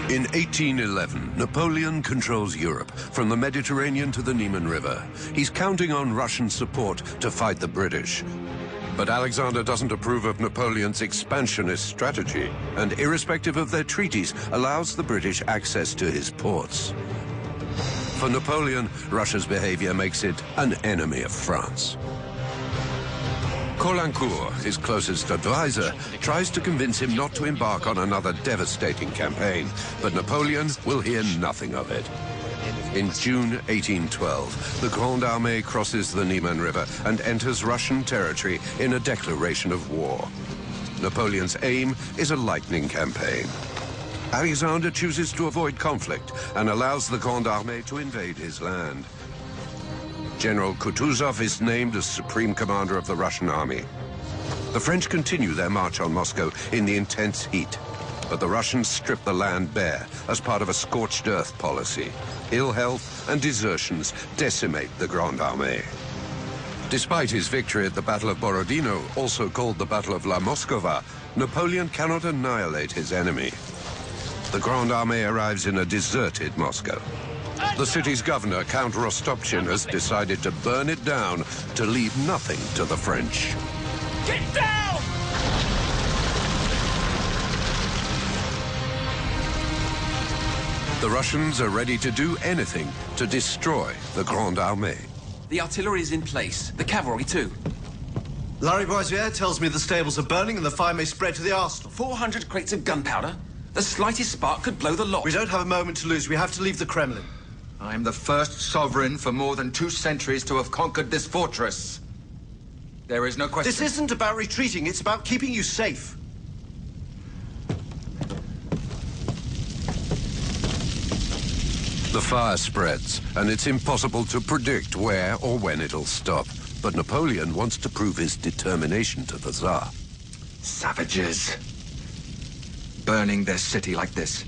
In 1811, Napoleon controls Europe, from the Mediterranean to the Niemen River. He's counting on Russian support to fight the British. But Alexander doesn't approve of Napoleon's expansionist strategy, and irrespective of their treaties, allows the British access to his ports. For Napoleon, Russia's behavior makes it an enemy of France. Caulaincourt, his closest advisor, tries to convince him not to embark on another devastating campaign, but Napoleon will hear nothing of it. In June 1812, the Grande Armée crosses the Niemen River and enters Russian territory in a declaration of war. Napoleon's aim is a lightning campaign. Alexander chooses to avoid conflict and allows the Grande Armée to invade his land. General Kutuzov is named as supreme commander of the Russian army. The French continue their march on Moscow in the intense heat, but the Russians strip the land bare as part of a scorched earth policy. Ill health and desertions decimate the Grande Armée. Despite his victory at the Battle of Borodino, also called the Battle of La Moskova, Napoleon cannot annihilate his enemy. The Grande Armée arrives in a deserted Moscow. The city's governor, Count Rostopchin, has decided to burn it down to leave nothing to the French. Get down! The Russians are ready to do anything to destroy the Grande Armée. The artillery is in place, the cavalry too. Lariboisiere tells me the stables are burning and the fire may spread to the arsenal. 400 crates of gunpowder? The slightest spark could blow the lot. We don't have a moment to lose. We have to leave the Kremlin. I'm the first sovereign for more than 2 centuries to have conquered this fortress. There is no question. This isn't about retreating. It's about keeping you safe. The fire spreads, and it's impossible to predict where or when it'll stop. But Napoleon wants to prove his determination to the Tsar. Savages. Burning their city like this.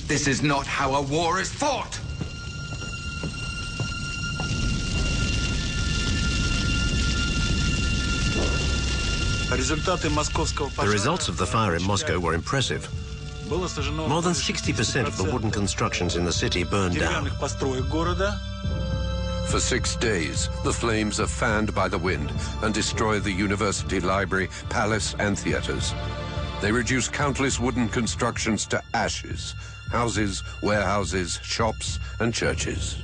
This is not how a war is fought! The results of the fire in Moscow were impressive. More than 60% of the wooden constructions in the city burned down. For 6 days, the flames are fanned by the wind and destroy the university library, palace, and theaters. They reduce countless wooden constructions to ashes: houses, warehouses, shops, and churches.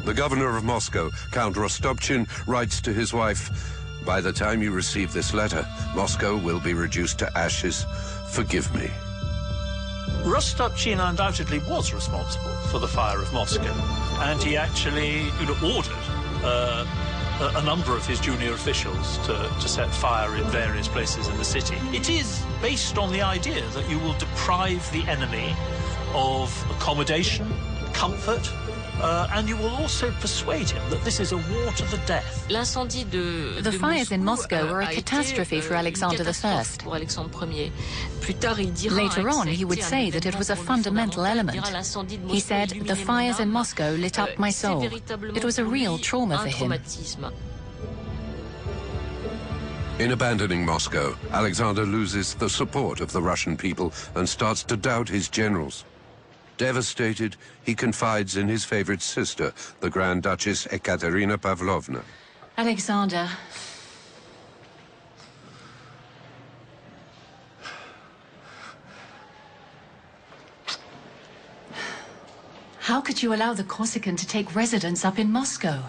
The governor of Moscow, Count Rostopchin, writes to his wife, "By the time you receive this letter, Moscow will be reduced to ashes. Forgive me." Rostopchin undoubtedly was responsible for the fire of Moscow, and he actually ordered a number of his junior officials to set fire in various places in the city. It is based on the idea that you will deprive the enemy of accommodation, comfort, and you will also persuade him that this is a war to the death. The fires in Moscow were a catastrophe for Alexander I. Later on, he would say that it was a fundamental element. He said, "The fires in Moscow lit up my soul." It was a real trauma for him. In abandoning Moscow, Alexander loses the support of the Russian people and starts to doubt his generals. Devastated, he confides in his favorite sister, the Grand Duchess Ekaterina Pavlovna. Alexander. How could you allow the Corsican to take residence up in Moscow?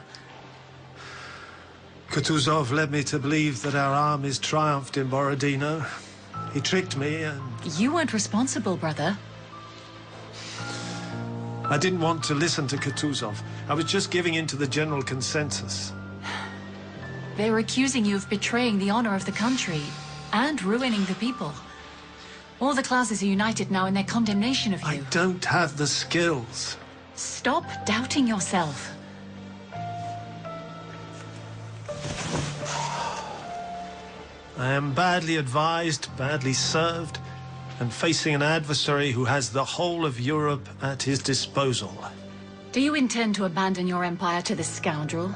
Kutuzov led me to believe that our armies triumphed in Borodino. He tricked me and... You weren't responsible, brother. I didn't want to listen to Kutuzov. I was just giving in to the general consensus. They're accusing you of betraying the honor of the country and ruining the people. All the classes are united now in their condemnation of you. I don't have the skills. Stop doubting yourself. I am badly advised, badly served, and facing an adversary who has the whole of Europe at his disposal. Do you intend to abandon your empire to this scoundrel?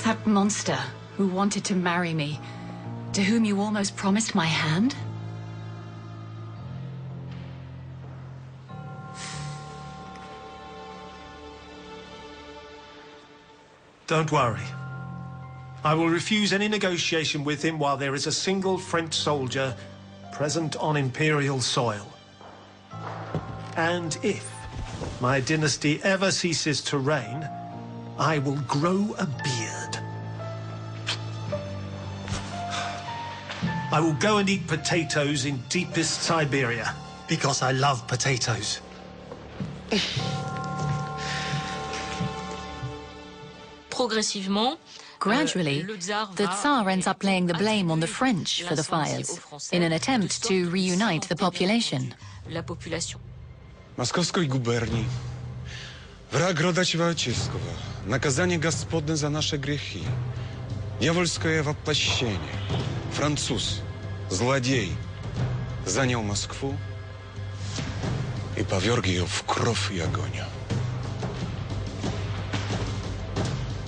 That monster who wanted to marry me, to whom you almost promised my hand? Don't worry. I will refuse any negotiation with him while there is a single French soldier present on Imperial soil. And if my dynasty ever ceases to reign, I will grow a beard. I will go and eat potatoes in deepest Siberia, because I love potatoes. Progressivement, Gradually, the Tsar ends up laying the blame on the French for the fires in an attempt to reunite the population. Mosковskiej guberni. Wrag roda ci ojczyskowa. Nakazanie gospodne za nasze grzechy. Dьявольское воплощение. Француз, злодей, занял Москву и поверг ее в кровь и огонь.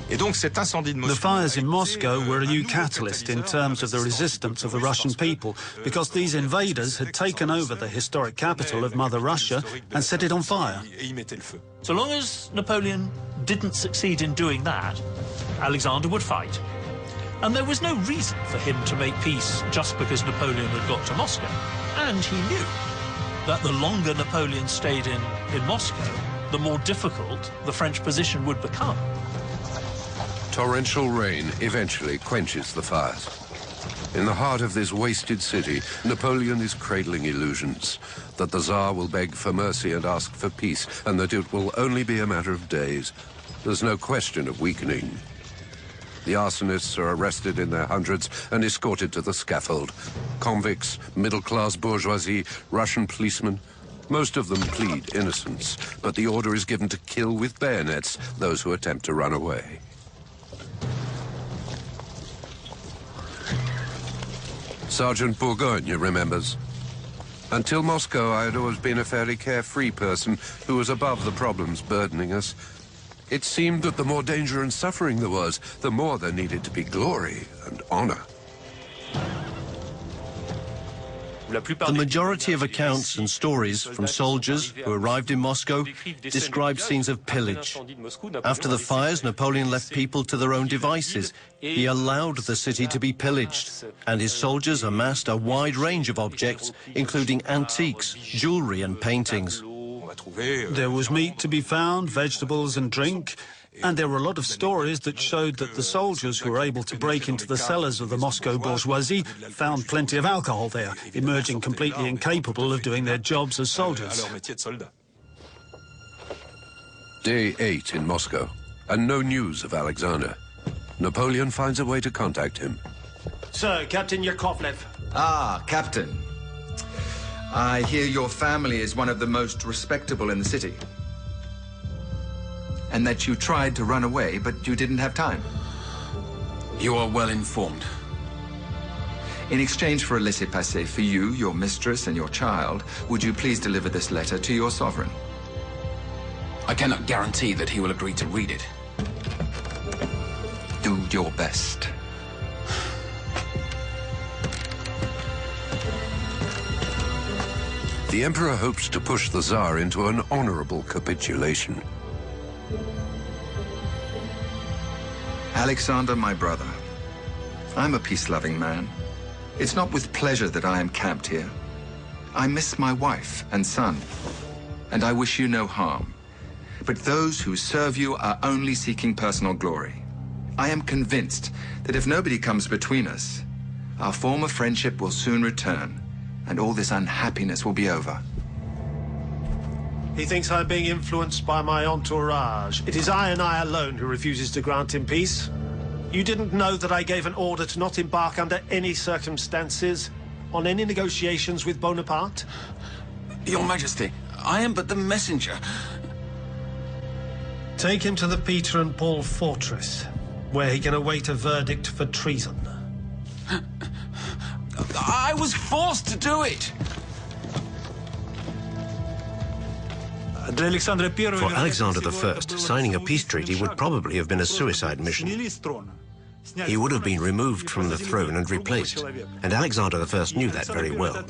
The fires in Moscow were a new catalyst in terms of the resistance of the Russian people, because these invaders had taken over the historic capital of Mother Russia and set it on fire. So long as Napoleon didn't succeed in doing that, Alexander would fight. And there was no reason for him to make peace just because Napoleon had got to Moscow. And he knew that the longer Napoleon stayed in Moscow, the more difficult the French position would become. Torrential rain eventually quenches the fires. In the heart of this wasted city, Napoleon is cradling illusions that the Tsar will beg for mercy and ask for peace, and that it will only be a matter of days. There's no question of weakening. The arsonists are arrested in their hundreds and escorted to the scaffold. Convicts, middle-class bourgeoisie, Russian policemen, most of them plead innocence, but the order is given to kill with bayonets those who attempt to run away. Sergeant Bourgogne remembers. Until Moscow, I had always been a fairly carefree person who was above the problems burdening us. It seemed that the more danger and suffering there was, the more there needed to be glory and honor. The majority of accounts and stories from soldiers who arrived in Moscow describe scenes of pillage. After the fires, Napoleon left people to their own devices. He allowed the city to be pillaged, and his soldiers amassed a wide range of objects, including antiques, jewelry and paintings. There was meat to be found, vegetables and drink, and there were a lot of stories that showed that the soldiers who were able to break into the cellars of the Moscow bourgeoisie found plenty of alcohol there, emerging completely incapable of doing their jobs as soldiers. Day 8 in Moscow, and no news of Alexander. Napoleon finds a way to contact him. Sir, Captain Yakovlev. Ah, Captain. I hear your family is one of the most respectable in the city. And that you tried to run away, but you didn't have time. You are well informed. In exchange for a laissez-passer for you, your mistress, and your child, would you please deliver this letter to your sovereign? I cannot guarantee that he will agree to read it. Do your best. The Emperor hopes to push the Tsar into an honorable capitulation. Alexander, my brother, I'm a peace-loving man. It's not with pleasure that I am camped here. I miss my wife and son, and I wish you no harm. But those who serve you are only seeking personal glory. I am convinced that if nobody comes between us, our former friendship will soon return, and all this unhappiness will be over. He thinks I'm being influenced by my entourage. It is I and I alone who refuses to grant him peace. You didn't know that I gave an order to not embark under any circumstances on any negotiations with Bonaparte? Your Majesty, I am but the messenger. Take him to the Peter and Paul fortress, where he can await a verdict for treason. I was forced to do it. For Alexander I, signing a peace treaty would probably have been a suicide mission. he would have been removed from the throne and replaced. And Alexander I knew that very well.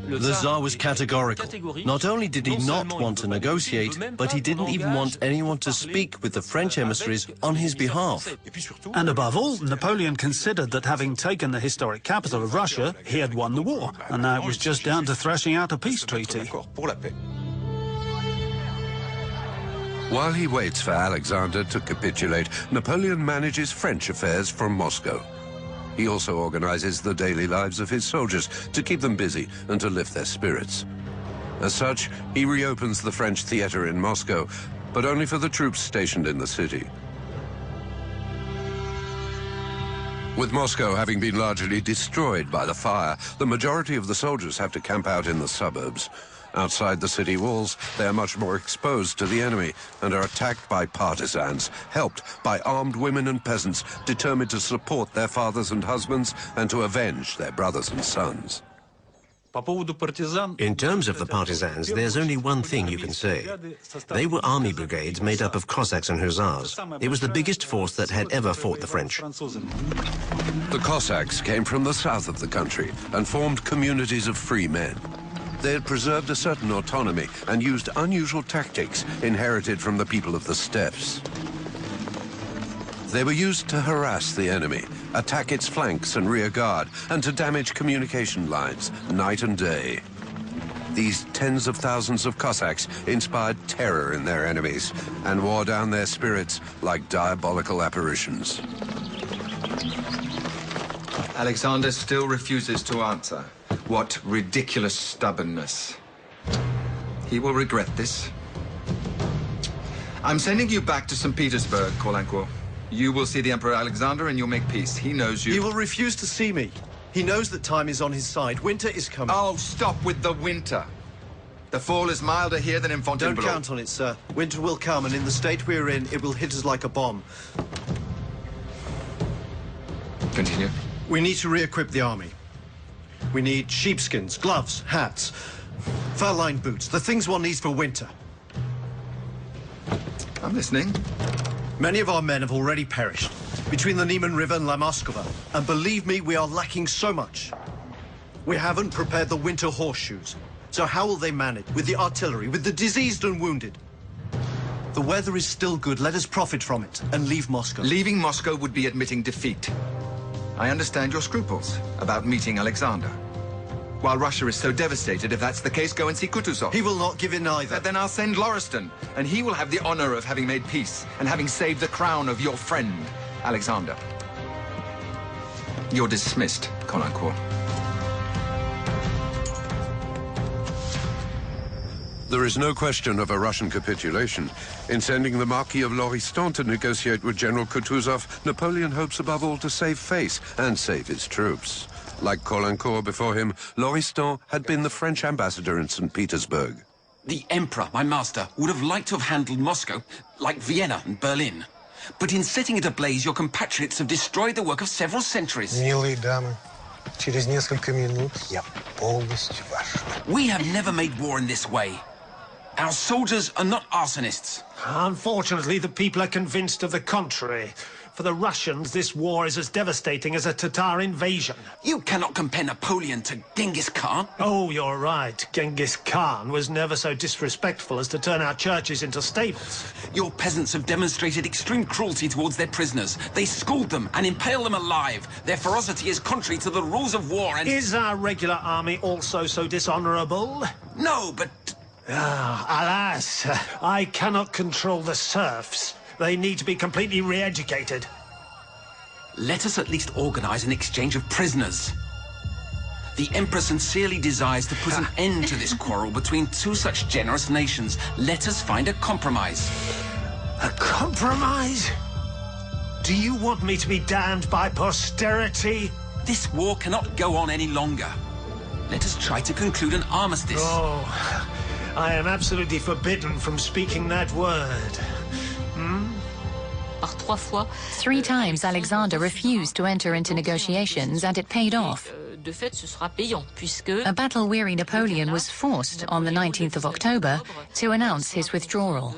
The Tsar was categorical. Not only did he not want to negotiate, but he didn't even want anyone to speak with the French emissaries on his behalf. And above all, Napoleon considered that having taken the historic capital of Russia, he had won the war, and now it was just down to thrashing out a peace treaty. While he waits for Alexander to capitulate, Napoleon manages French affairs from Moscow. He also organizes the daily lives of his soldiers to keep them busy and to lift their spirits. As such, he reopens the French theater in Moscow, but only for the troops stationed in the city. With Moscow having been largely destroyed by the fire, the majority of the soldiers have to camp out in the suburbs. Outside the city walls, they are much more exposed to the enemy and are attacked by partisans, helped by armed women and peasants determined to support their fathers and husbands and to avenge their brothers and sons. In terms of the partisans, there's only one thing you can say. They were army brigades made up of Cossacks and Hussars. It was the biggest force that had ever fought the French. The Cossacks came from the south of the country and formed communities of free men. They had preserved a certain autonomy and used unusual tactics inherited from the people of the steppes. They were used to harass the enemy, attack its flanks and rear guard, and to damage communication lines night and day. These tens of thousands of Cossacks inspired terror in their enemies and wore down their spirits like diabolical apparitions. Alexander still refuses to answer. What ridiculous stubbornness. He will regret this. I'm sending you back to St. Petersburg, Caulaincourt. You will see the Emperor Alexander and you'll make peace. He knows you. He will refuse to see me. He knows that time is on his side. Winter is coming. Oh, stop with the winter. The fall is milder here than in Fontainebleau. Don't count on it, sir. Winter will come, and in the state we're in, it will hit us like a bomb. Continue. We need to re-equip the army. We need sheepskins, gloves, hats, fur-lined boots, the things one needs for winter. I'm listening. Many of our men have already perished between the Niemen River and La Moskova, and believe me, we are lacking so much. We haven't prepared the winter horseshoes, so how will they manage with the artillery, with the diseased and wounded? The weather is still good. Let us profit from it and leave Moscow. Leaving Moscow would be admitting defeat. I understand your scruples about meeting Alexander. While Russia is so devastated, if that's the case, go and see Kutuzov. He will not give in either. Then I'll send Lauriston, and he will have the honor of having made peace and having saved the crown of your friend, Alexander. You're dismissed, Caulaincourt. There is no question of a Russian capitulation. In sending the Marquis of Lauriston to negotiate with General Kutuzov, Napoleon hopes above all to save face and save his troops. Like Caulaincourt before him, Lauriston had been the French ambassador in St. Petersburg. The Emperor, my master, would have liked to have handled Moscow like Vienna and Berlin. But in setting it ablaze, your compatriots have destroyed the work of several centuries. Милые дамы, через несколько минут я полностью ваш. We have never made war in this way. Our soldiers are not arsonists. Unfortunately, the people are convinced of the contrary. For the Russians, this war is as devastating as a Tatar invasion. You cannot compare Napoleon to Genghis Khan. Oh, you're right. Genghis Khan was never so disrespectful as to turn our churches into stables. Your peasants have demonstrated extreme cruelty towards their prisoners. They scald them and impale them alive. Their ferocity is contrary to the rules of war and... Is our regular army also so dishonorable? No, but... Alas, I cannot control the serfs. They need to be completely re-educated. Let us at least organize an exchange of prisoners. The Emperor sincerely desires to put an end to this quarrel between two such generous nations. Let us find a compromise. A compromise? Do you want me to be damned by posterity? This war cannot go on any longer. Let us try to conclude an armistice. Oh, I am absolutely forbidden from speaking that word. Three times Alexander refused to enter into negotiations, and it paid off. A battle-weary Napoleon was forced on the 19th of October to announce his withdrawal.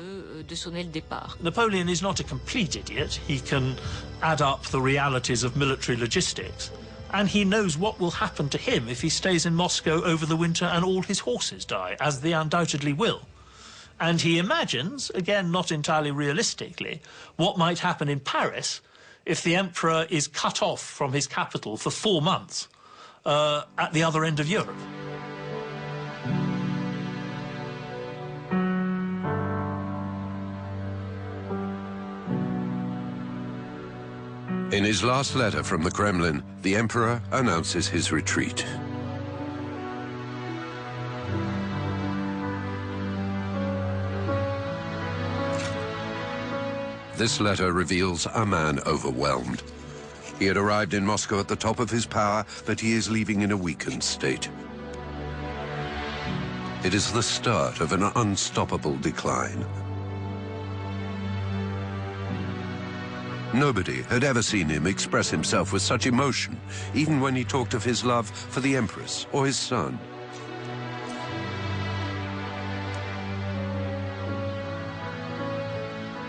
Napoleon is not a complete idiot. He can add up the realities of military logistics, and he knows what will happen to him if he stays in Moscow over the winter and all his horses die, as they undoubtedly will. And he imagines, again not entirely realistically, what might happen in Paris if the emperor is cut off from his capital for 4 months at the other end of Europe. In his last letter from the Kremlin, the emperor announces his retreat. This letter reveals a man overwhelmed. He had arrived in Moscow at the top of his power, but he is leaving in a weakened state. It is the start of an unstoppable decline. Nobody had ever seen him express himself with such emotion, even when he talked of his love for the Empress or his son.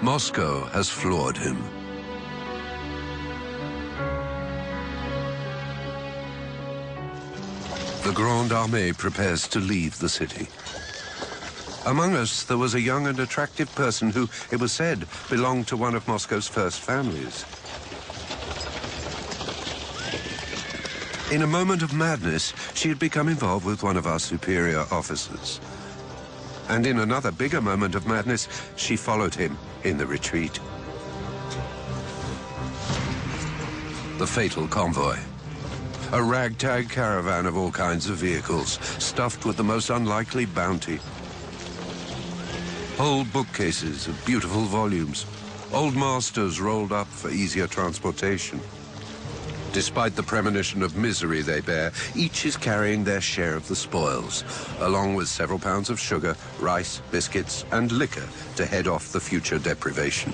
Moscow has floored him. The Grande Armée prepares to leave the city. Among us, there was a young and attractive person who, it was said, belonged to one of Moscow's first families. In a moment of madness, she had become involved with one of our superior officers. And in another bigger moment of madness, she followed him in the retreat. The fatal convoy. A ragtag caravan of all kinds of vehicles, stuffed with the most unlikely bounty. Whole bookcases of beautiful volumes, old masters rolled up for easier transportation. Despite the premonition of misery they bear, each is carrying their share of the spoils, along with several pounds of sugar, rice, biscuits, and liquor to head off the future deprivation.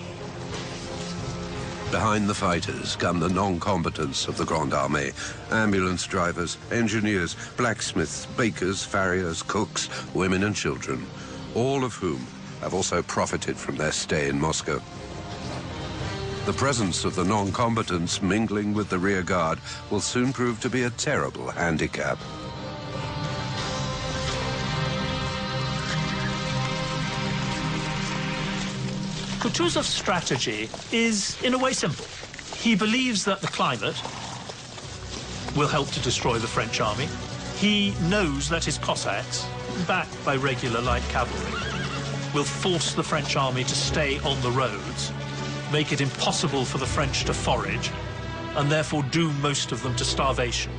Behind the fighters come the non-combatants of the Grande Armée, ambulance drivers, engineers, blacksmiths, bakers, farriers, cooks, women and children, all of whom have also profited from their stay in Moscow. The presence of the non-combatants mingling with the rear guard will soon prove to be a terrible handicap. Kutuzov's strategy is, in a way, simple. He believes that the climate will help to destroy the French army. He knows that his Cossacks, backed by regular light cavalry, will force the French army to stay on the roads, make it impossible for the French to forage, and therefore doom most of them to starvation.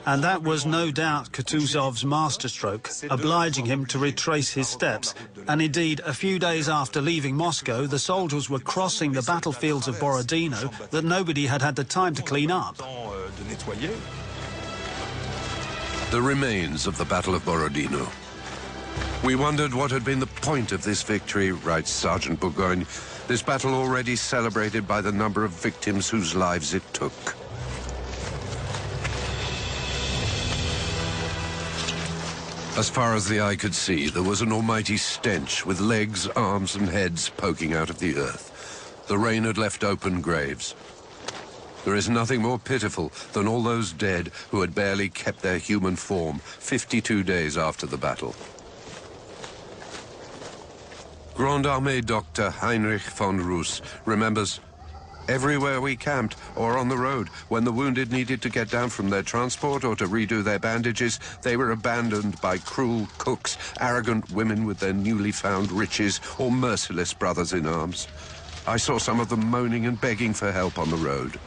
And that was no doubt Kutuzov's masterstroke, obliging him to retrace his steps. And indeed, a few days after leaving Moscow, the soldiers were crossing the battlefields of Borodino that nobody had had the time to clean up. The remains of the Battle of Borodino. We wondered what had been the point of this victory, writes Sergeant Bourgogne, this battle already celebrated by the number of victims whose lives it took. As far as the eye could see, there was an almighty stench with legs, arms and heads poking out of the earth. The rain had left open graves. There is nothing more pitiful than all those dead who had barely kept their human form 52 days after the battle. Grande Armée Dr. Heinrich von Roos remembers, everywhere we camped or on the road, when the wounded needed to get down from their transport or to redo their bandages, they were abandoned by cruel cooks, arrogant women with their newly found riches, or merciless brothers in arms. I saw some of them moaning and begging for help on the road.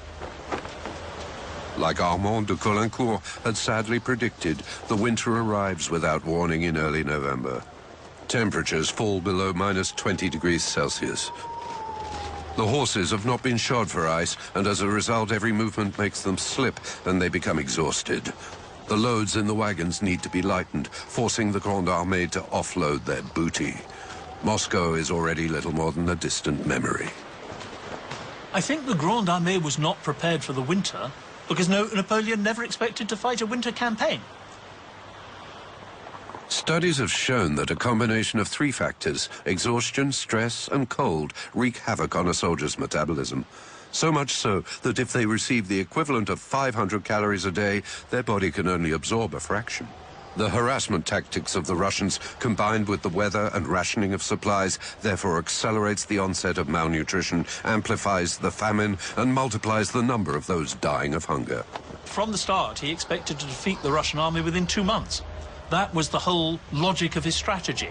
Like Armand de Caulaincourt had sadly predicted, the winter arrives without warning in early November. Temperatures fall below -20 degrees Celsius. The horses have not been shod for ice, and as a result, every movement makes them slip, and they become exhausted. The loads in the wagons need to be lightened, forcing the Grande Armée to offload their booty. Moscow is already little more than a distant memory. I think the Grande Armée was not prepared for the winter because Napoleon never expected to fight a winter campaign. Studies have shown that a combination of three factors, exhaustion, stress, and cold, wreak havoc on a soldier's metabolism. So much so that if they receive the equivalent of 500 calories a day, their body can only absorb a fraction. The harassment tactics of the Russians, combined with the weather and rationing of supplies, therefore accelerates the onset of malnutrition, amplifies the famine, and multiplies the number of those dying of hunger. From the start, he expected to defeat the Russian army within 2 months. That was the whole logic of his strategy.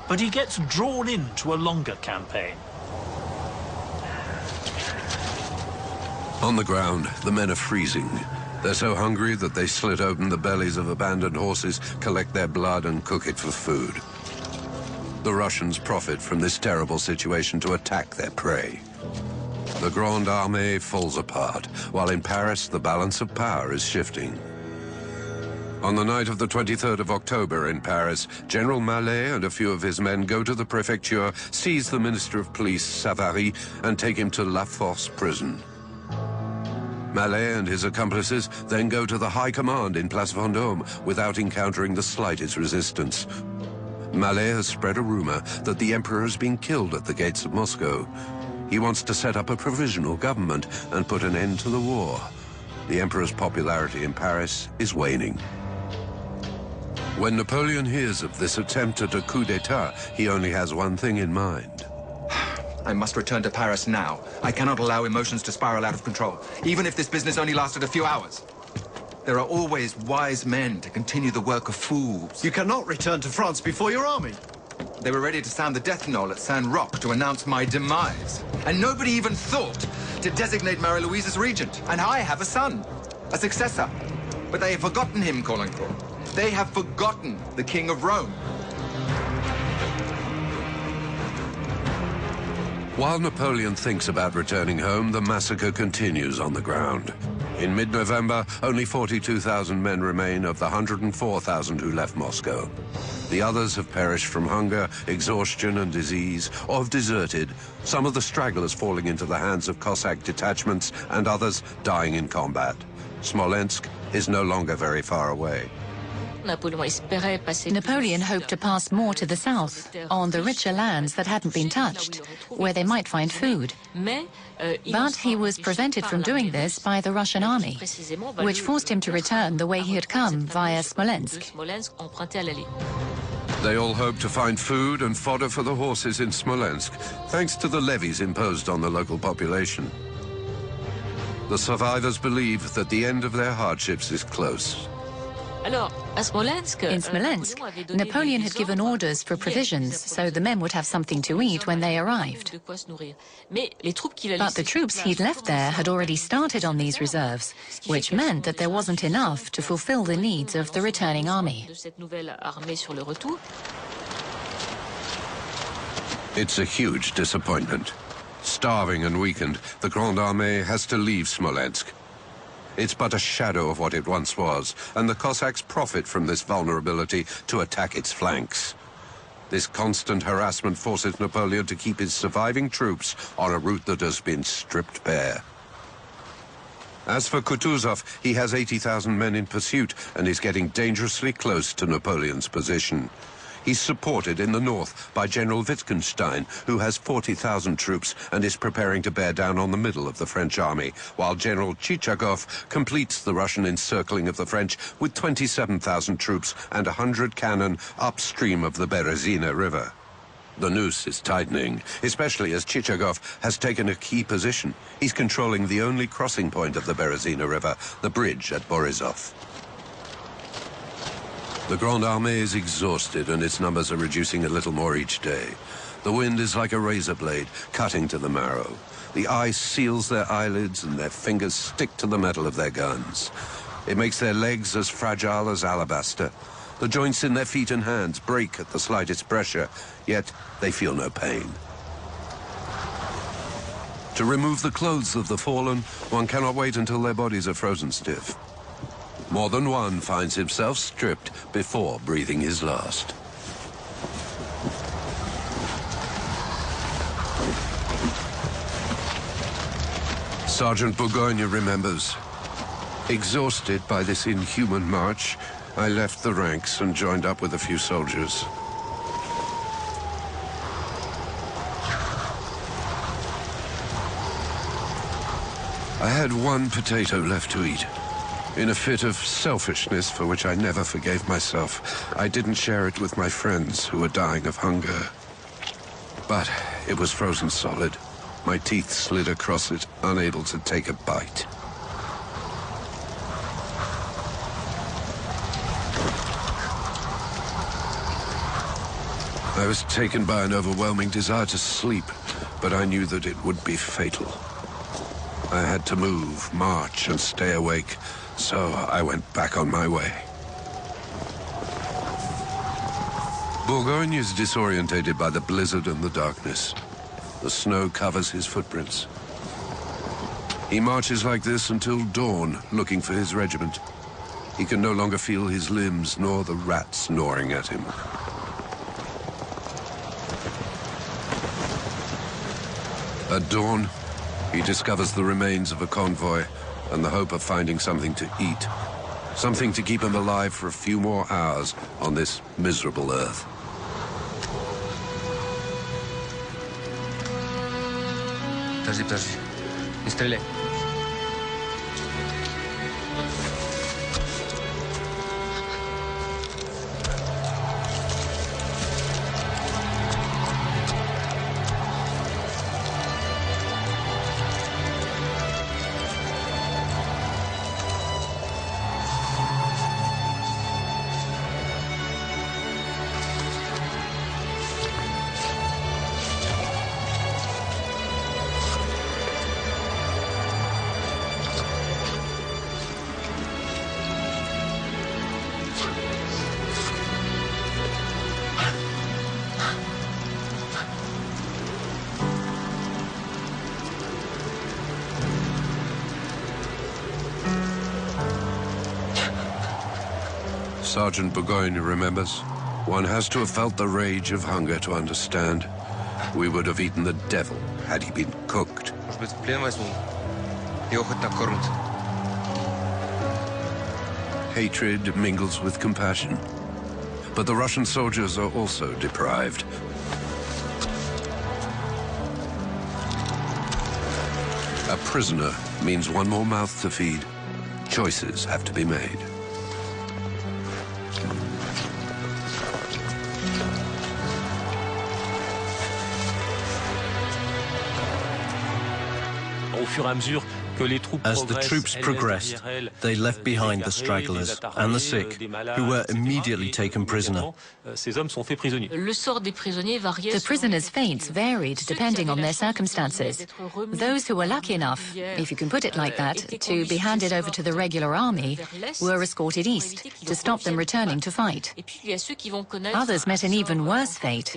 But he gets drawn into a longer campaign. On the ground, the men are freezing. They're so hungry that they slit open the bellies of abandoned horses, collect their blood, and cook it for food. The Russians profit from this terrible situation to attack their prey. The Grande Armée falls apart, while in Paris the balance of power is shifting. On the night of the 23rd of October in Paris, General Mallet and a few of his men go to the prefecture, seize the Minister of Police, Savary, and take him to La Force prison. Mallet and his accomplices then go to the High Command in Place Vendôme without encountering the slightest resistance. Mallet has spread a rumor that the Emperor has been killed at the gates of Moscow. He wants to set up a provisional government and put an end to the war. The Emperor's popularity in Paris is waning. When Napoleon hears of this attempt at a coup d'etat, he only has one thing in mind. I must return to Paris now. I cannot allow emotions to spiral out of control, even if this business only lasted a few hours. There are always wise men to continue the work of fools. You cannot return to France before your army. They were ready to sound the death knell at Saint-Roch to announce my demise. And nobody even thought to designate Marie-Louise as regent. And I have a son, a successor. But they have forgotten him, Caulaincourt. They have forgotten the King of Rome. While Napoleon thinks about returning home, the massacre continues on the ground. In mid-November, only 42,000 men remain of the 104,000 who left Moscow. The others have perished from hunger, exhaustion, and disease, or have deserted, some of the stragglers falling into the hands of Cossack detachments, and others dying in combat. Smolensk is no longer very far away. Napoleon hoped to pass more to the south, on the richer lands that hadn't been touched, where they might find food. But he was prevented from doing this by the Russian army, which forced him to return the way he had come, via Smolensk. They all hope to find food and fodder for the horses in Smolensk, thanks to the levies imposed on the local population. The survivors believe that the end of their hardships is close. In Smolensk, Napoleon had given orders for provisions so the men would have something to eat when they arrived. But the troops he'd left there had already started on these reserves, which meant that there wasn't enough to fulfill the needs of the returning army. It's a huge disappointment. Starving and weakened, the Grande Armée has to leave Smolensk. It's but a shadow of what it once was, and the Cossacks profit from this vulnerability to attack its flanks. This constant harassment forces Napoleon to keep his surviving troops on a route that has been stripped bare. As for Kutuzov, he has 80,000 men in pursuit and is getting dangerously close to Napoleon's position. He's supported in the north by General Wittgenstein, who has 40,000 troops and is preparing to bear down on the middle of the French army, while General Chichagov completes the Russian encircling of the French with 27,000 troops and 100 cannon upstream of the Berezina River. The noose is tightening, especially as Chichagov has taken a key position. He's controlling the only crossing point of the Berezina River, the bridge at Borisov. The Grande Armée is exhausted and its numbers are reducing a little more each day. The wind is like a razor blade, cutting to the marrow. The ice seals their eyelids and their fingers stick to the metal of their guns. It makes their legs as fragile as alabaster. The joints in their feet and hands break at the slightest pressure, yet they feel no pain. To remove the clothes of the fallen, one cannot wait until their bodies are frozen stiff. More than one finds himself stripped before breathing his last. Sergeant Bourgogne remembers. Exhausted by this inhuman march, I left the ranks and joined up with a few soldiers. I had one potato left to eat. In a fit of selfishness for which I never forgave myself, I didn't share it with my friends who were dying of hunger. But it was frozen solid. My teeth slid across it, unable to take a bite. I was taken by an overwhelming desire to sleep, but I knew that it would be fatal. I had to move, march, and stay awake, so I went back on my way. Bourgogne is disorientated by the blizzard and the darkness. The snow covers his footprints. He marches like this until dawn, looking for his regiment. He can no longer feel his limbs, nor the rats gnawing at him. At dawn, he discovers the remains of a convoy and the hope of finding something to eat. Something to keep him alive for a few more hours on this miserable earth. Подожди. Не стреляй. Sergeant Bourgogne remembers. One has to have felt the rage of hunger to understand. We would have eaten the devil had he been cooked. Может быть, в плен возьму? Его хоть так кормят. Hatred mingles with compassion. But the Russian soldiers are also deprived. A prisoner means one more mouth to feed. Choices have to be made. As the troops progressed, they left behind the stragglers and the sick, who were immediately taken prisoner. The prisoners' fates varied depending on their circumstances. Those who were lucky enough, if you can put it like that, to be handed over to the regular army were escorted east to stop them returning to fight. Others met an even worse fate.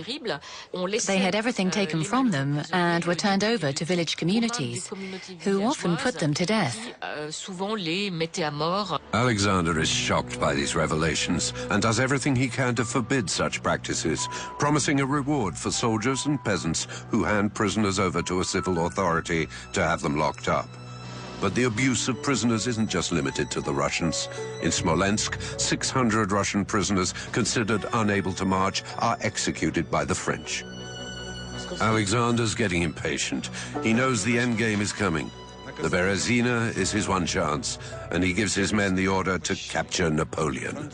They had everything taken from them and were turned over to village communities, who often put them to death. Alexander is shocked by these revelations and does everything he can to forbid such practices, promising a reward for soldiers and peasants who hand prisoners over to a civil authority to have them locked up. But the abuse of prisoners isn't just limited to the Russians. In Smolensk, 600 Russian prisoners considered unable to march are executed by the French. Alexander's getting impatient. He knows the end game is coming. The Berezina is his one chance, and he gives his men the order to capture Napoleon.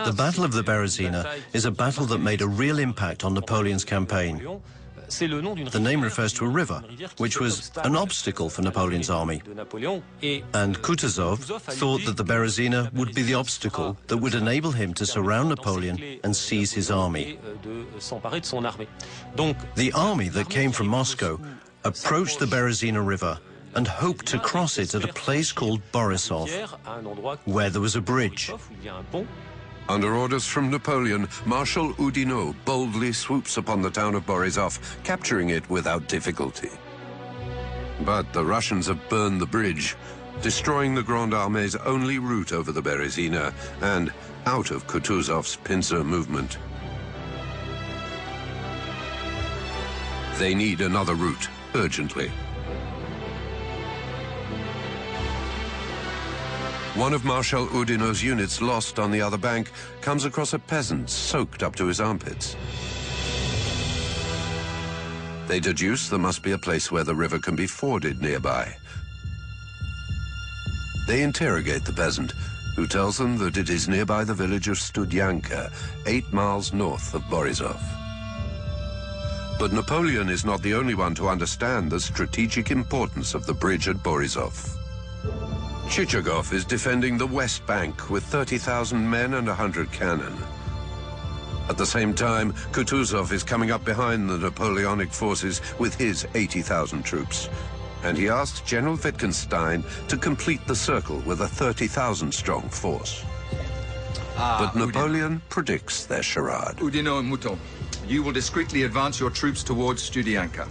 The Battle of the Berezina is a battle that made a real impact on Napoleon's campaign. The name refers to a river, which was an obstacle for Napoleon's army. And Kutuzov thought that the Berezina would be the obstacle that would enable him to surround Napoleon and seize his army. The army that came from Moscow approached the Berezina River and hoped to cross it at a place called Borisov, where there was a bridge. Under orders from Napoleon, Marshal Oudinot boldly swoops upon the town of Borisov, capturing it without difficulty. But the Russians have burned the bridge, destroying the Grande Armée's only route over the Berezina and out of Kutuzov's pincer movement. They need another route, urgently. One of Marshal Oudinot's units, lost on the other bank, comes across a peasant soaked up to his armpits. They deduce there must be a place where the river can be forded nearby. They interrogate the peasant, who tells them that it is nearby the village of Studyanka, 8 miles north of Borisov. But Napoleon is not the only one to understand the strategic importance of the bridge at Borisov. Chichagov is defending the west bank with 30,000 men and 100 cannon. At the same time, Kutuzov is coming up behind the Napoleonic forces with his 80,000 troops. And he asked General Wittgenstein to complete the circle with a 30,000-strong force. But Napoleon predicts their charade. Oudinot and Mouton, you will discreetly advance your troops towards Studyanka.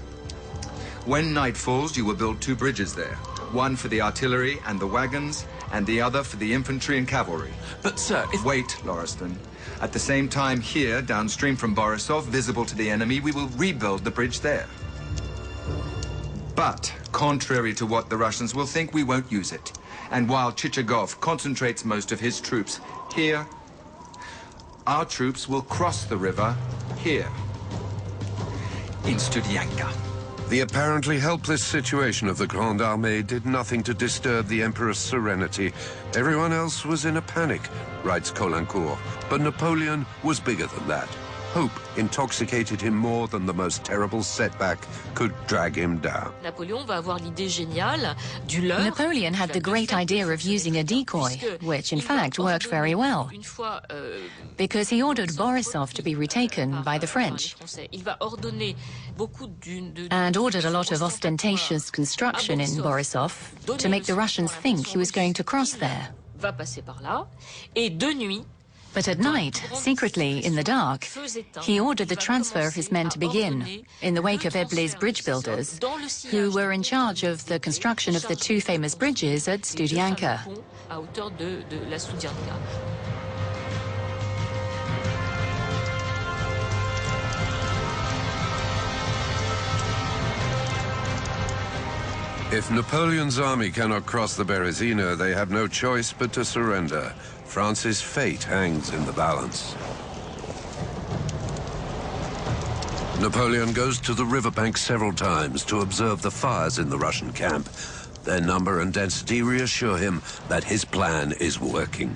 When night falls, you will build 2 bridges there. One for the artillery and the wagons, and the other for the infantry and cavalry. But, sir, if... Wait, Lauriston. At the same time here, downstream from Borisov, visible to the enemy, we will rebuild the bridge there. But, contrary to what the Russians will think, we won't use it. And while Chichagov concentrates most of his troops here, our troops will cross the river here, in Studyanka. The apparently helpless situation of the Grande Armée did nothing to disturb the Emperor's serenity. Everyone else was in a panic, writes Caulaincourt. But Napoleon was bigger than that. Hope intoxicated him more than the most terrible setback could drag him down. Napoleon had the great idea of using a decoy, which in fact worked very well, because he ordered Borisov to be retaken by the French and ordered a lot of ostentatious construction in Borisov to make the Russians think he was going to cross there. But at night, secretly, in the dark, he ordered the transfer of his men to begin, in the wake of Eblé's bridge builders, who were in charge of the construction of the 2 famous bridges at Studyanka. If Napoleon's army cannot cross the Berezina, they have no choice but to surrender. France's fate hangs in the balance. Napoleon goes to the riverbank several times to observe the fires in the Russian camp. Their number and density reassure him that his plan is working.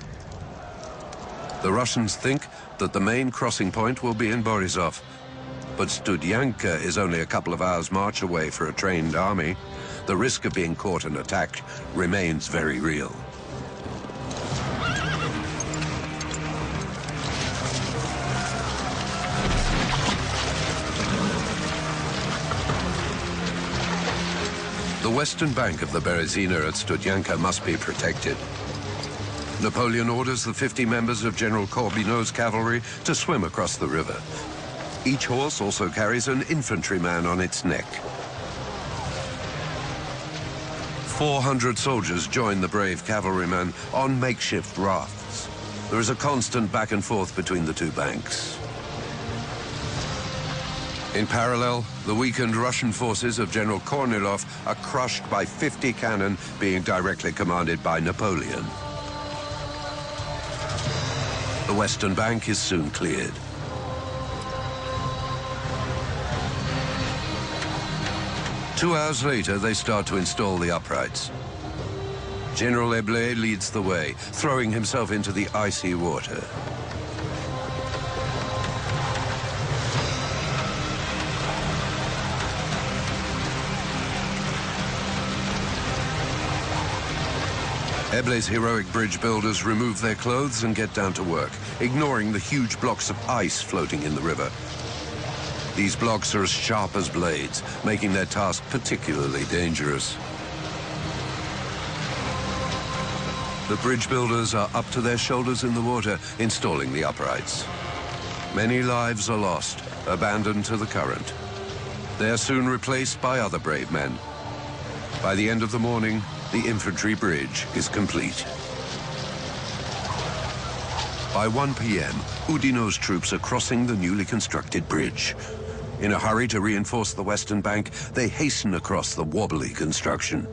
The Russians think that the main crossing point will be in Borisov, but Studyanka is only a couple of hours' march away for a trained army. The risk of being caught and attacked remains very real. The western bank of the Berezina at Studyanka must be protected. Napoleon orders the 50 members of General Corbineau's cavalry to swim across the river. Each horse also carries an infantryman on its neck. 400 soldiers join the brave cavalrymen on makeshift rafts. There is a constant back and forth between the 2 banks. In parallel, the weakened Russian forces of General Kornilov are crushed by 50 cannon being directly commanded by Napoleon. The western bank is soon cleared. Two hours later, they start to install the uprights. General Eblé leads the way, throwing himself into the icy water. Eblé's heroic bridge builders remove their clothes and get down to work, ignoring the huge blocks of ice floating in the river. These blocks are as sharp as blades, making their task particularly dangerous. The bridge builders are up to their shoulders in the water, installing the uprights. Many lives are lost, abandoned to the current. They are soon replaced by other brave men. By the end of the morning, the infantry bridge is complete. By 1 p.m., Oudinot's troops are crossing the newly constructed bridge. In a hurry to reinforce the western bank, they hasten across the wobbly construction.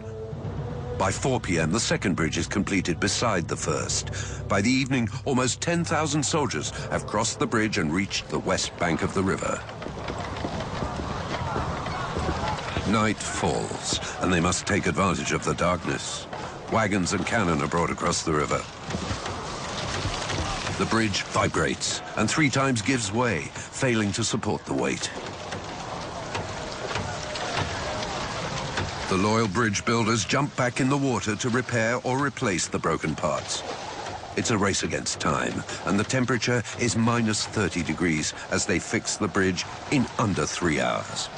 By 4 p.m., the second bridge is completed beside the first. By the evening, almost 10,000 soldiers have crossed the bridge and reached the west bank of the river. Night falls, and they must take advantage of the darkness. Wagons and cannon are brought across the river. The bridge vibrates and 3 times gives way, failing to support the weight. The loyal bridge builders jump back in the water to repair or replace the broken parts. It's a race against time, and the temperature is minus 30 degrees as they fix the bridge in under 3 hours.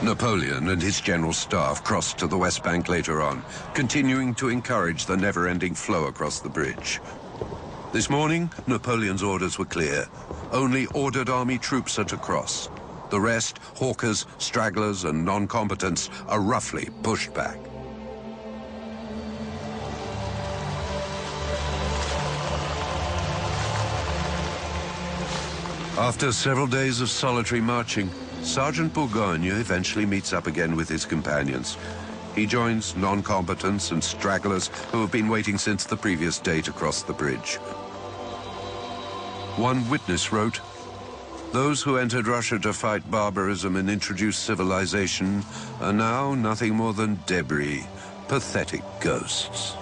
Napoleon and his general staff crossed to the west bank later on, continuing to encourage the never-ending flow across the bridge. This morning, Napoleon's orders were clear. Only ordered army troops are to cross. The rest, hawkers, stragglers, and non-combatants, are roughly pushed back. After several days of solitary marching, Sergeant Bourgogne eventually meets up again with his companions. He joins non-combatants and stragglers who have been waiting since the previous day to cross the bridge. One witness wrote, "Those who entered Russia to fight barbarism and introduce civilization are now nothing more than debris, pathetic ghosts."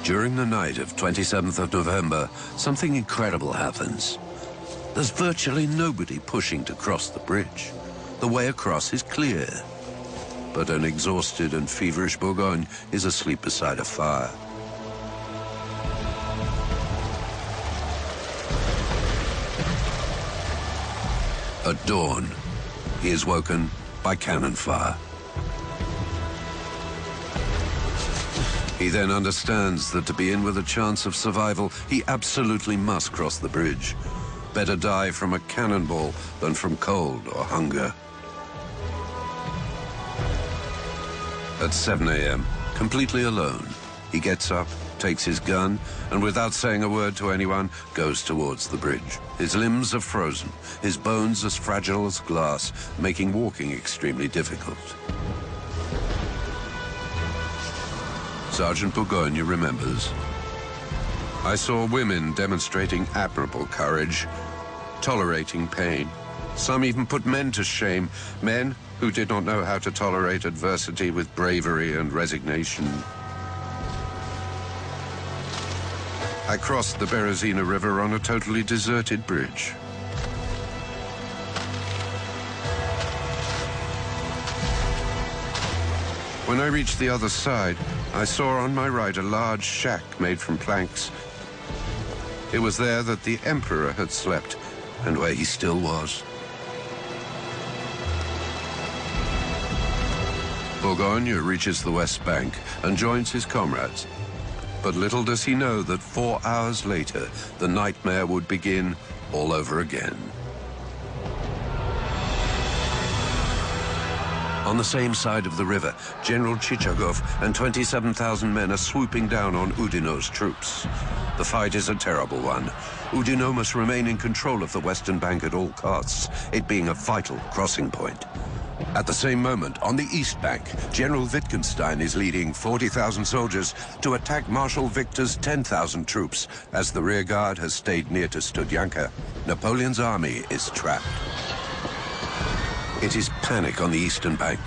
During the night of 27th of November, something incredible happens. There's virtually nobody pushing to cross the bridge. The way across is clear. But an exhausted and feverish Bourgogne is asleep beside a fire. At dawn, he is woken by cannon fire. He then understands that to be in with a chance of survival, he absolutely must cross the bridge. Better die from a cannonball than from cold or hunger. At 7 a.m., completely alone, he gets up, takes his gun, and without saying a word to anyone, goes towards the bridge. His limbs are frozen, his bones as fragile as glass, making walking extremely difficult. Sergeant Bourgogne remembers. "I saw women demonstrating admirable courage, tolerating pain. Some even put men to shame, men who did not know how to tolerate adversity with bravery and resignation. I crossed the Berezina River on a totally deserted bridge. When I reached the other side, I saw on my right a large shack made from planks. It was there that the Emperor had slept, and where he still was." Bourgogne reaches the west bank and joins his comrades. But little does he know that 4 hours later, the nightmare would begin all over again. On the same side of the river, General Chichagov and 27,000 men are swooping down on Oudinot's troops. The fight is a terrible one. Oudinot must remain in control of the western bank at all costs, it being a vital crossing point. At the same moment, on the east bank, General Wittgenstein is leading 40,000 soldiers to attack Marshal Victor's 10,000 troops. As the rearguard has stayed near to Studyanka, Napoleon's army is trapped. It is panic on the eastern bank.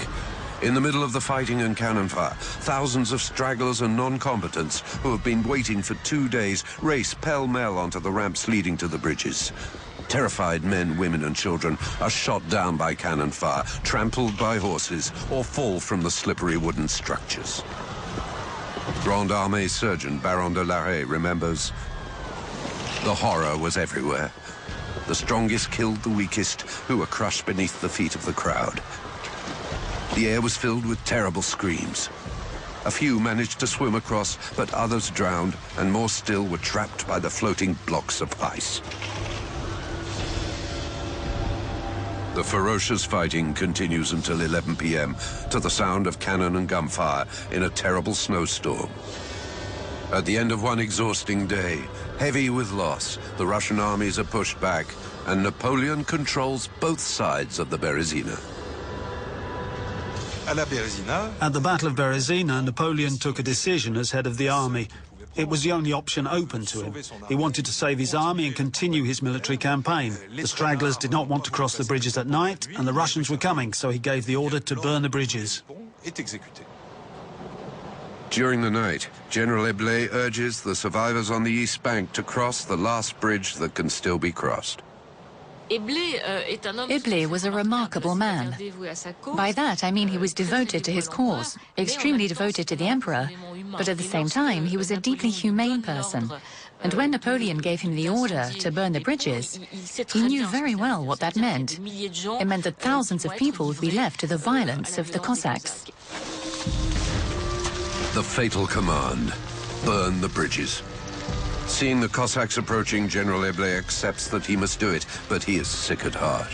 In the middle of the fighting and cannon fire, thousands of stragglers and non-combatants who have been waiting for 2 days race pell-mell onto the ramps leading to the bridges. Terrified men, women and children are shot down by cannon fire, trampled by horses, or fall from the slippery wooden structures. Grande Armée surgeon Baron de Larrey remembers, "The horror was everywhere. The strongest killed the weakest, who were crushed beneath the feet of the crowd. The air was filled with terrible screams. A few managed to swim across, but others drowned, and more still were trapped by the floating blocks of ice." The ferocious fighting continues until 11 p.m. to the sound of cannon and gunfire in a terrible snowstorm. At the end of one exhausting day, heavy with loss, the Russian armies are pushed back and Napoleon controls both sides of the Berezina. At the Battle of Berezina, Napoleon took a decision as head of the army. It was the only option open to him. He wanted to save his army and continue his military campaign. The stragglers did not want to cross the bridges at night, and the Russians were coming, so he gave the order to burn the bridges. During the night, General Eblé urges the survivors on the east bank to cross the last bridge that can still be crossed. Eblé was a remarkable man. By that, I mean he was devoted to his cause, extremely devoted to the emperor, but at the same time, he was a deeply humane person. And when Napoleon gave him the order to burn the bridges, he knew very well what that meant. It meant that thousands of people would be left to the violence of the Cossacks. The fatal command: burn the bridges. Seeing the Cossacks approaching, General Eblé accepts that he must do it, but he is sick at heart.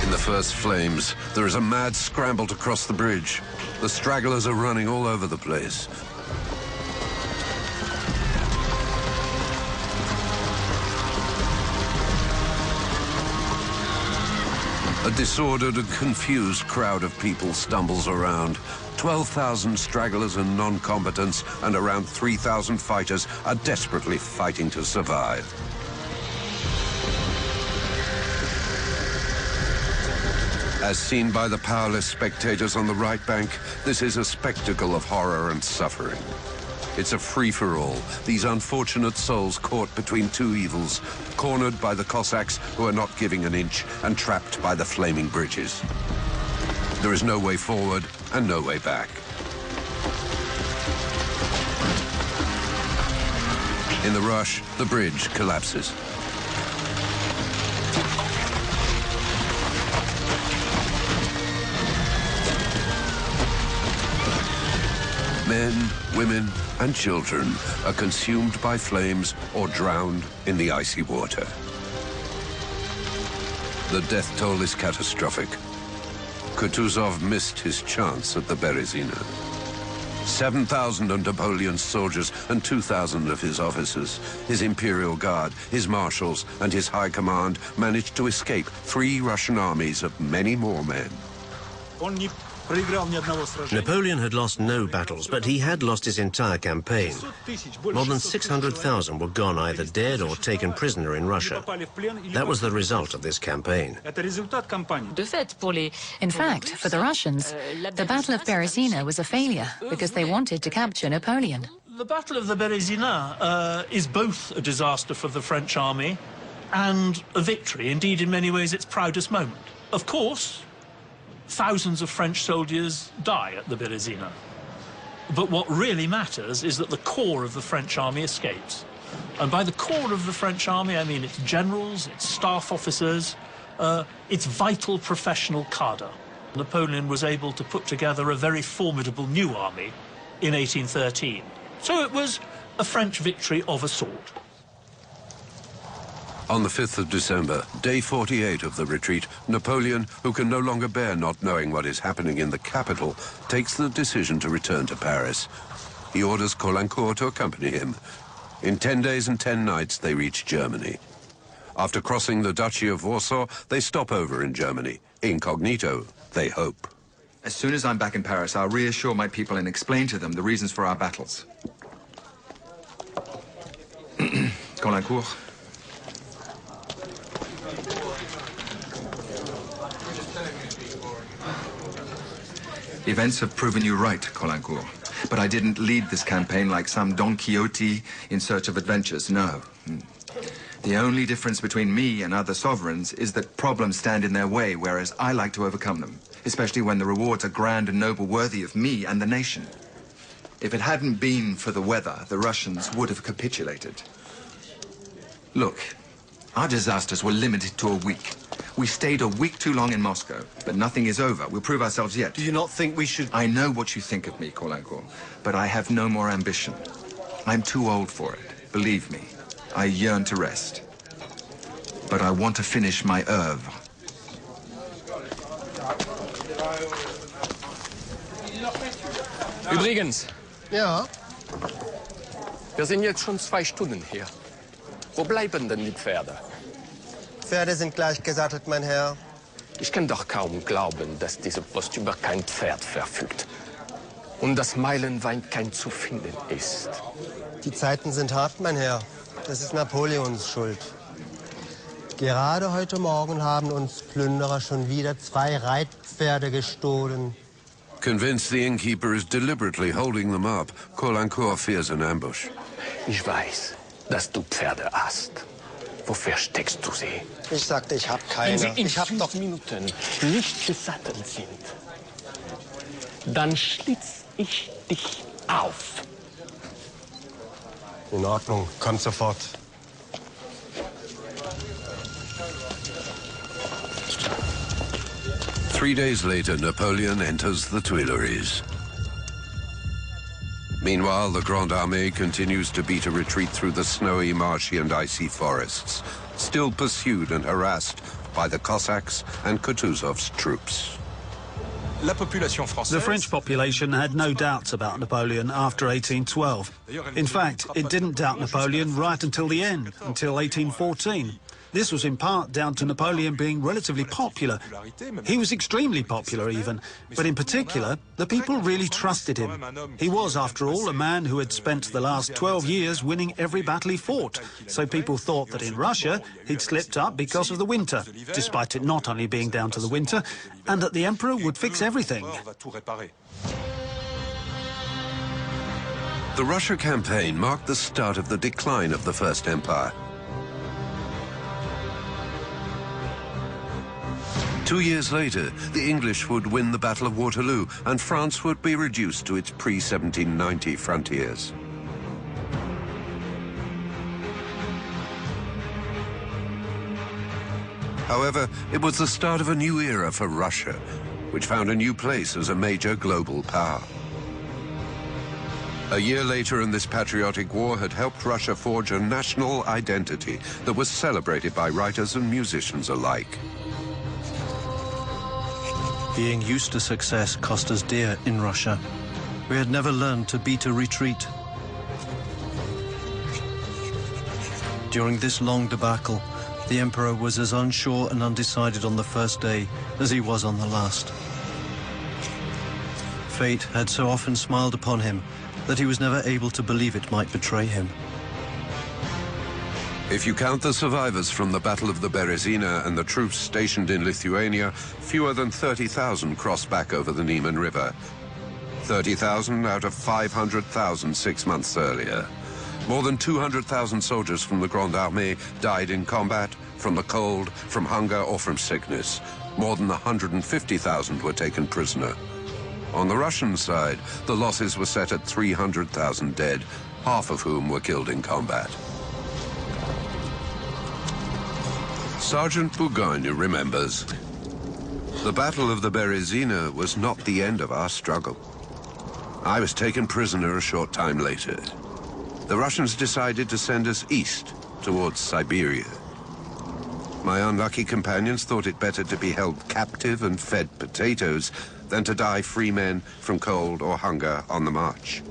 In the first flames, there is a mad scramble to cross the bridge. The stragglers are running all over the place. A disordered and confused crowd of people stumbles around. 12,000 stragglers and non-combatants and around 3,000 fighters are desperately fighting to survive. As seen by the powerless spectators on the right bank, this is a spectacle of horror and suffering. It's a free-for-all, these unfortunate souls caught between two evils, cornered by the Cossacks who are not giving an inch and trapped by the flaming bridges. There is no way forward and no way back. In the rush, the bridge collapses. Men, women, and children are consumed by flames or drowned in the icy water. The death toll is catastrophic. Kutuzov missed his chance at the Berezina. 7,000 of Napoleon's soldiers and 2,000 of his officers, his imperial guard, his marshals, and his high command managed to escape 3 Russian armies of many more men. Napoleon had lost no battles, but he had lost his entire campaign. More than 600,000 were gone either dead or taken prisoner in Russia. That was the result of this campaign. In fact, for the Russians, the Battle of Berezina was a failure because they wanted to capture Napoleon. The Battle of the Berezina is both a disaster for the French army and a victory, indeed in many ways its proudest moment. Of course, thousands of French soldiers die at the Berezina. But what really matters is that the core of the French army escapes. And by the core of the French army, I mean its generals, its staff officers, its vital professional cadre. Napoleon was able to put together a very formidable new army in 1813. So it was a French victory of a sort. On the 5th of December, day 48 of the retreat, Napoleon, who can no longer bear not knowing what is happening in the capital, takes the decision to return to Paris. He orders Caulaincourt to accompany him. In 10 days and 10 nights, they reach Germany. After crossing the Duchy of Warsaw, they stop over in Germany. Incognito, they hope. As soon as I'm back in Paris, I'll reassure my people and explain to them the reasons for our battles. Caulaincourt. Events have proven you right, Caulaincourt. But I didn't lead this campaign like some Don Quixote in search of adventures, no. The only difference between me and other sovereigns is that problems stand in their way, whereas I like to overcome them, especially when the rewards are grand and noble, worthy of me and the nation. If it hadn't been for the weather, the Russians would have capitulated. Look, our disasters were limited to a week. We stayed a week too long in Moscow, but nothing is over. We'll prove ourselves yet. Do you not think we should... I know what you think of me, Caulaincourt, but I have no more ambition. I'm too old for it, believe me. I yearn to rest. But I want to finish my oeuvre. Übrigens, Ja. Wir sind jetzt schon 2 Stunden hier. Wo bleiben denn die Pferde? Pferde sind gleich gesattelt, mein Herr. Ich kann doch kaum glauben, dass diese Post über kein Pferd verfügt. Und dass meilenweit kein zu finden ist. Die Zeiten sind hart, mein Herr. Das ist Napoleons Schuld. Gerade heute Morgen haben uns Plünderer schon wieder 2 Reitpferde gestohlen. Convinced the innkeeper is deliberately holding them up, Caulaincourt fears an ambush. Ich weiß, dass du Pferde hast. Wofür steckst du sie? Ich sagte, ich habe Wenn keine. sie in Ich hab 5 doch Minuten nicht gesattelt sind, dann schlitz ich dich auf. In Ordnung, kommt sofort. Three days later, Napoleon enters the Tuileries. Meanwhile, the Grande Armée continues to beat a retreat through the snowy, marshy and icy forests, still pursued and harassed by the Cossacks and Kutuzov's troops. The French population had no doubts about Napoleon after 1812. In fact, it didn't doubt Napoleon right until the end, until 1814. This was in part down to Napoleon being relatively popular. He was extremely popular even, but in particular, the people really trusted him. He was, after all, a man who had spent the last 12 years winning every battle he fought, so people thought that in Russia he'd slipped up because of the winter, despite it not only being down to the winter, and that the emperor would fix everything. The Russia campaign marked the start of the decline of the First Empire. 2 years later, the English would win the Battle of Waterloo, and France would be reduced to its pre-1790 frontiers. However, it was the start of a new era for Russia, which found a new place as a major global power. A year later, and this patriotic war had helped Russia forge a national identity that was celebrated by writers and musicians alike. Being used to success cost us dear in Russia. We had never learned to beat a retreat. During this long debacle, the Emperor was as unsure and undecided on the first day as he was on the last. Fate had so often smiled upon him that he was never able to believe it might betray him. If you count the survivors from the Battle of the Berezina and the troops stationed in Lithuania, fewer than 30,000 crossed back over the Niemen River. 30,000 out of 500,000 6 months earlier. More than 200,000 soldiers from the Grande Armée died in combat, from the cold, from hunger, or from sickness. More than 150,000 were taken prisoner. On the Russian side, the losses were set at 300,000 dead, half of whom were killed in combat. Sergeant Bourgogne remembers. The Battle of the Berezina was not the end of our struggle. I was taken prisoner a short time later. The Russians decided to send us east, towards Siberia. My unlucky companions thought it better to be held captive and fed potatoes than to die free men from cold or hunger on the march.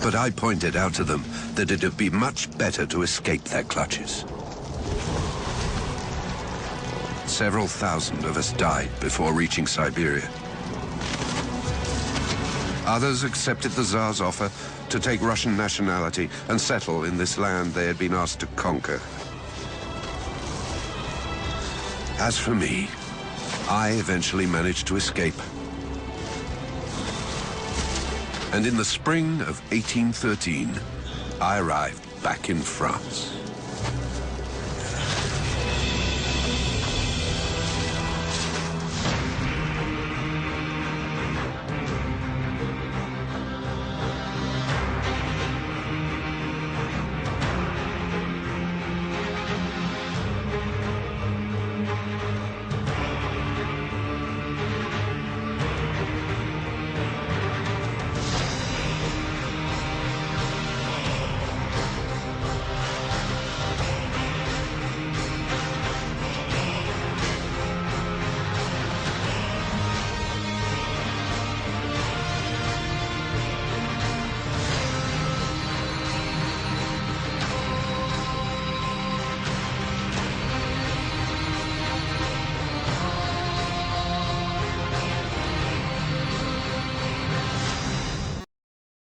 But I pointed out to them that it would be much better to escape their clutches. Several thousand of us died before reaching Siberia. Others accepted the Tsar's offer to take Russian nationality and settle in this land they had been asked to conquer. As for me, I eventually managed to escape. And in the spring of 1813, I arrived back in France.